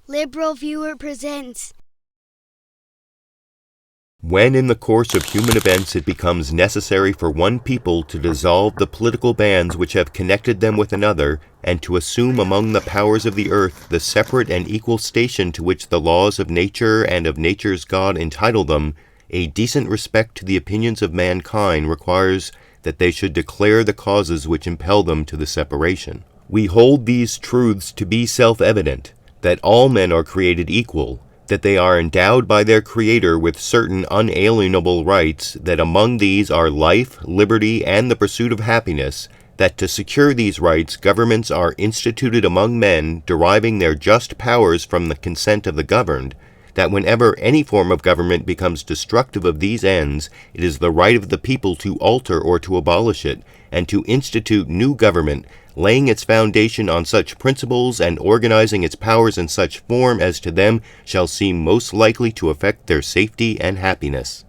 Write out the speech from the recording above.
LiberalViewer presents. When in the course of human events it becomes necessary for one people to dissolve the political bands which have connected them with another, and to assume among the powers of the earth the separate and equal station to which the laws of nature and of nature's God entitle them, a decent respect to the opinions of mankind requires that they should declare the causes which impel them to the separation. We hold these truths to be self-evident, that all men are created equal, that they are endowed by their Creator with certain unalienable rights, that among these are life, liberty, and the pursuit of happiness, that to secure these rights governments are instituted among men, deriving their just powers from the consent of the governed, that whenever any form of government becomes destructive of these ends, it is the right of the people to alter or to abolish it, and to institute new government, laying its foundation on such principles and organizing its powers in such form as to them shall seem most likely to affect their safety and happiness.